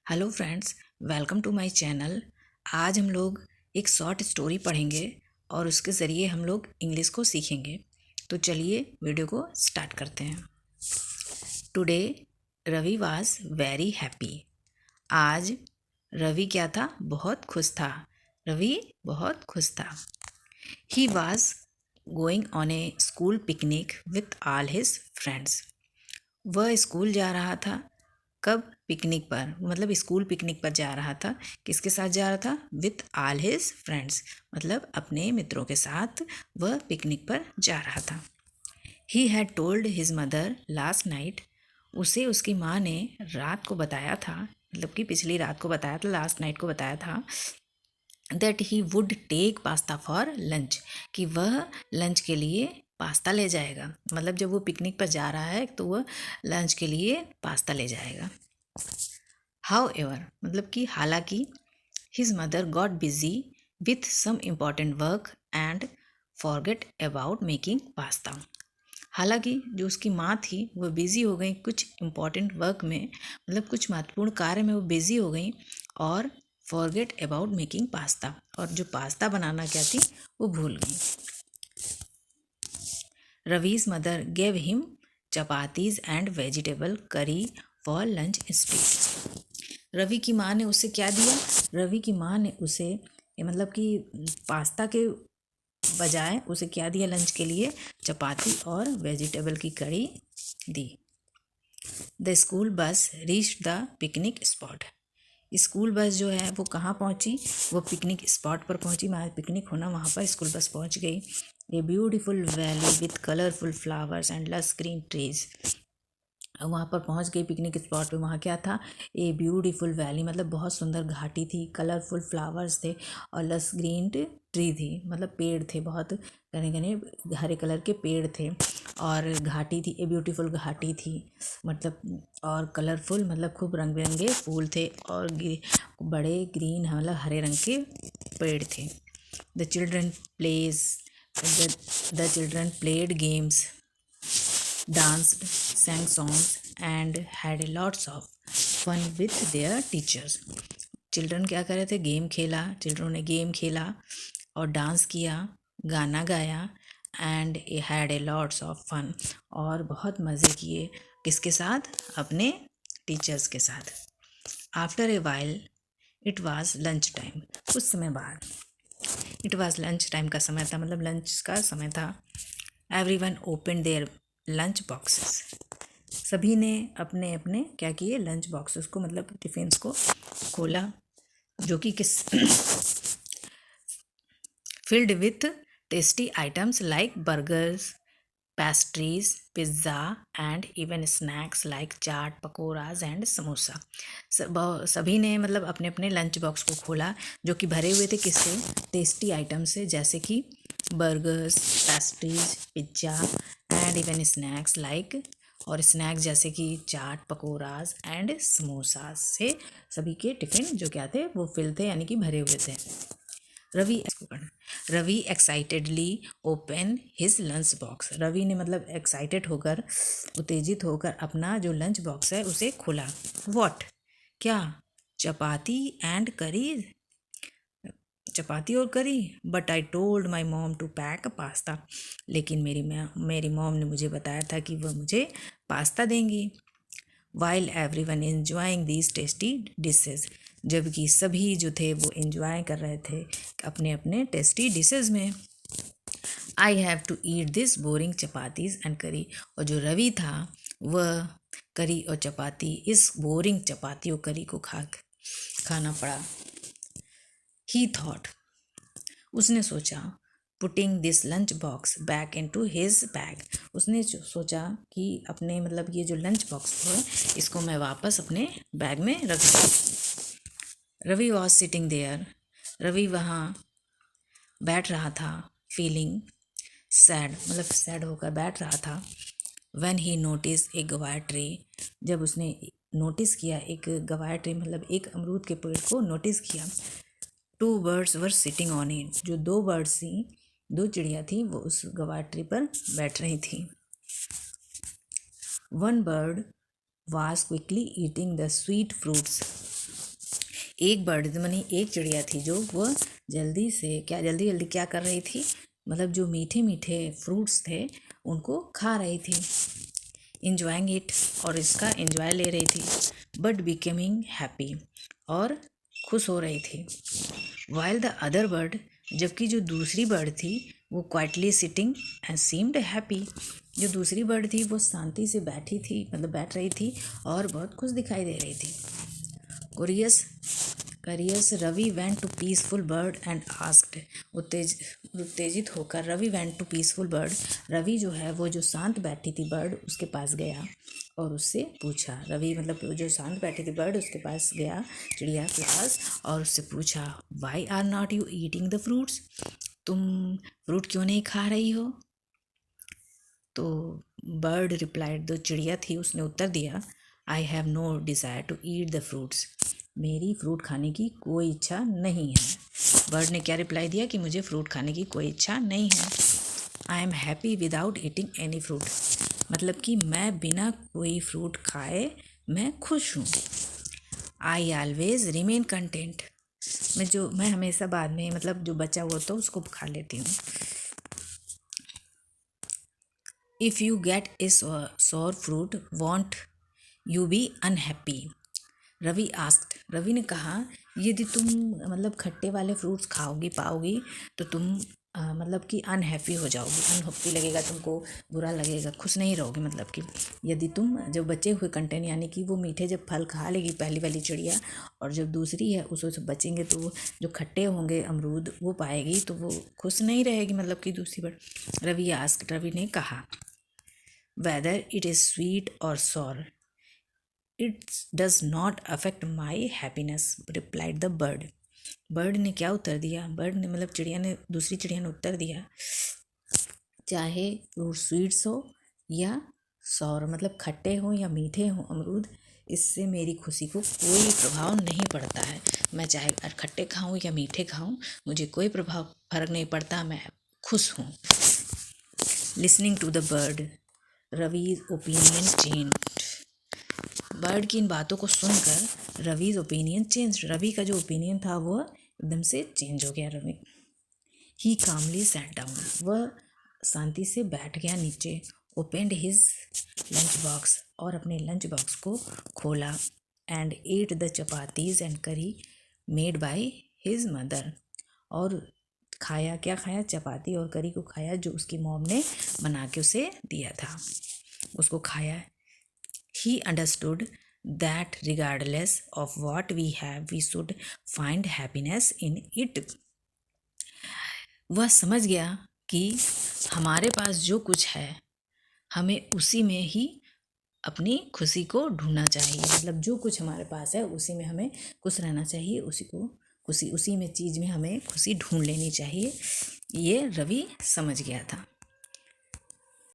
Hello friends, welcome to my channel. आज हम लोग एक शॉर्ट स्टोरी पढ़ेंगे और उसके ज़रिए हम लोग इंग्लिश को सीखेंगे। तो चलिए वीडियो को स्टार्ट करते हैं। Today Ravi was very happy. आज रवि क्या था? बहुत खुश था। रवि बहुत खुश था। He was going on A school picnic with all his friends. वह स्कूल जा रहा था। कब? पिकनिक पर, मतलब स्कूल पिकनिक पर जा रहा था। किसके साथ जा रहा था? विथ ऑल हिज फ्रेंड्स, मतलब अपने मित्रों के साथ वह पिकनिक पर जा रहा था। He had told his mother last night. उसे उसकी माँ ने रात को बताया था, मतलब कि पिछली रात को बताया था, लास्ट नाइट को बताया था, that he would take pasta for lunch, कि वह लंच के लिए पास्ता ले जाएगा। मतलब जब वो पिकनिक पर जा रहा है तो वह लंच के लिए पास्ता ले जाएगा। हाउ एवर, मतलब कि हालांकि, his mother got busy with some important work and forget about making pasta. हालांकि जो उसकी माँ थी वह बिज़ी हो गई कुछ इम्पॉर्टेंट वर्क में, मतलब कुछ महत्वपूर्ण कार्य में वो बिज़ी हो गई और फॉरगेट अबाउट मेकिंग पास्ता, और जो पास्ता बनाना क्या थी वो भूल गई। Ravi's mother gave him chapatis and vegetable curry for lunch instead. Ravi की माँ ने उसे क्या दिया? रवि की माँ ने उसे मतलब कि पास्ता के बजाय उसे क्या दिया लंच के लिए? चपाती और वेजिटेबल की कड़ी दी। The school bus reach the picnic spot. School bus जो है वो कहाँ पहुँची? वो पिकनिक स्पॉट पर पहुँची। वहाँ पिकनिक होना, वहाँ पर स्कूल बस पहुँच गई। A beautiful valley with colourful flowers and लस ग्रीन ट्रीज। वहाँ पर पहुँच गई पिकनिक स्पॉट पे। वहाँ क्या था? ए ब्यूटीफुल वैली, मतलब बहुत सुंदर घाटी थी, कलरफुल फ्लावर्स थे और लस ग्रीन ट्री थी, मतलब पेड़ थे, बहुत घने घने हरे कलर के पेड़ थे। और घाटी थी, ए ब्यूटीफुल घाटी थी, मतलब और कलरफुल, मतलब खूब रंग बिरंगे फूल थे और बड़े ग्रीन, मतलब हरे रंग के पेड़ थे। The children plays the children played games, danced, sang songs, and had lots of fun with their teachers. Children क्या कर रहे थे? गेम खेला। चिल्ड्रन ने गेम खेला और डांस किया, गाना गाया, and had a lots of fun, और बहुत मज़े किए। किसके साथ? अपने टीचर्स के साथ। After a while it was lunch time. कुछ समय बाद, इट वाज लंच टाइम का समय था, मतलब लंच का समय था। Every one open there lunch boxes. सभी ने अपने अपने क्या किए? लंच बॉक्सेस को, मतलब टिफिन्स को खोला, जो कि किस filled with tasty items like burgers, pastries, pizza and even snacks like chaat, pakoras and samosa. सभी ने मतलब अपने अपने लंच बॉक्स को खोला, जो कि भरे हुए थे किससे? टेस्टी आइटम से, जैसे कि burgers, pastries, pizza and even snacks like, और स्नैक्स जैसे कि चाट, पकौड़ाज एंड समोसा से सभी के टिफ़िन जो क्या थे वो फिल थे, यानी कि भरे हुए थे। Ravi excitedly open his lunch box. Ravi ने मतलब एक्साइटेड होकर, उत्तेजित होकर अपना जो लंच बॉक्स है उसे खोला। व्हाट? क्या? चपाती एंड करी, चपाती और curry. But I told my mom to pack pasta. लेकिन मेरी मॉम ने मुझे बताया था कि वह मुझे पास्ता देंगी। While every one enjoying these tasty dishes. जबकि सभी जो थे वो इन्जॉय कर रहे थे अपने अपने टेस्टी डिशेज में। I have to eat this boring chapatis and curry. और जो रवि था वह करी और चपाती, इस बोरिंग चपाती और करी को खाना पड़ा। ही थॉट, उसने सोचा, putting this lunch box back in to his bag. उसने सोचा कि अपने मतलब ये जो लंच बॉक्स है इसको मैं वापस अपने बैग में रख दूँ। Ravi was sitting there. Ravi वहाँ बैठ रहा था। फीलिंग सैड, मतलब सैड होकर बैठ रहा था। व्हेन ही नोटिस ए गवार ट्री। जब उसने नोटिस किया एक गवार ट्री, मतलब एक अमरूद के पेड़ को नोटिस किया। Two birds were sitting on it. जो दो बर्ड्स थी, दो चिड़िया थी, वो उस गवार ट्री पर बैठ रही थी। One bird was quickly eating the sweet fruits. एक बर्ड मानी एक चिड़िया थी जो वह जल्दी जल्दी क्या कर रही थी, मतलब जो मीठे मीठे फ्रूट्स थे उनको खा रही थी, इंजॉइंग इट, और इसका एंजॉय ले रही थी, बट बिकमिंग हैप्पी, और खुश हो रही थी। वाइल द अदर बर्ड, जबकि जो दूसरी बर्ड थी वो quietly sitting and seemed happy, जो दूसरी बर्ड थी वो शांति से बैठी थी, मतलब बैठ रही थी और बहुत खुश दिखाई दे रही थी। Curious, Ravi went to peaceful bird and asked, उत्तेजित होकर Ravi went to peaceful bird, Ravi जो है वो जो शांत बैठी थी बर्ड उसके पास गया और उससे पूछा, रवि मतलब जो शांत बैठी थी बर्ड उसके पास गया, चिड़िया के पास, और उससे पूछा, why are not you eating the fruits, तुम फ्रूट क्यों नहीं खा रही हो? तो बर्ड रिप्लाइड, जो चिड़िया थी उसने उत्तर दिया, I have no desire to eat the fruits, मेरी फ्रूट खाने की कोई इच्छा नहीं है। बर्ड ने क्या रिप्लाई दिया कि मुझे फ्रूट खाने की कोई इच्छा नहीं है। I am happy without eating any fruit, मतलब कि मैं बिना कोई फ्रूट खाए मैं खुश हूँ। आई ऑलवेज रिमेन कंटेंट, मैं हमेशा बाद में मतलब जो बचा हुआ तो उसको खा लेती हूँ। If you get a sour fruit won't you be unhappy, Ravi asked, Ravi ने कहा, यदि तुम मतलब खट्टे वाले फ्रूट्स पाओगी तो तुम मतलब कि अनहैप्पी हो जाओगी, अनहैप्पी लगेगा तुमको, बुरा लगेगा, खुश नहीं रहोगे। मतलब कि यदि तुम जो बचे हुए कंटेंट यानी कि वो मीठे जब फल खा लेगी पहली वाली चिड़िया, और जब दूसरी है उसको से बचेंगे तो वो जो खट्टे होंगे अमरूद वो पाएगी तो वो खुश नहीं रहेगी, मतलब कि दूसरी बार। रवि ने कहा, whether it is sweet or sour it does not affect my happiness, replied the bird. Bird ने क्या उत्तर दिया, बर्ड ने मतलब दूसरी चिड़िया ने उत्तर दिया, चाहे फ्रूट स्वीट्स हो या सॉर मतलब खट्टे हो या मीठे हो अमरूद, इससे मेरी खुशी को कोई प्रभाव नहीं पड़ता है। मैं चाहे खट्टे खाऊं या मीठे खाऊं, मुझे कोई फर्क नहीं पड़ता, मैं खुश हूँ। Listening to the bird, Ravi's opinion changed, bird की इन बातों को सुनकर रवीज ओपिनियन चेंज, रवि का जो ओपिनियन था वो एकदम से चेंज हो गया। रवि ही कामली सैट डाउन, वह शांति से बैठ गया नीचे। ओपेंड हिज लंच बॉक्स, और अपने लंच बॉक्स को खोला। And at the chapatis and करी मेड बाय हिज मदर, और क्या खाया, चपाती और करी को खाया जो उसकी मॉम ने बना के उसे दिया था, उसको खाया। He understood that regardless of what we have, we should find happiness in it. वह समझ गया कि हमारे पास जो कुछ है हमें उसी में ही अपनी खुशी को ढूंढना चाहिए, मतलब जो कुछ हमारे पास है उसी में हमें खुश रहना चाहिए, उसी में चीज़ में हमें खुशी ढूंढ लेनी चाहिए। ये रवि समझ गया था।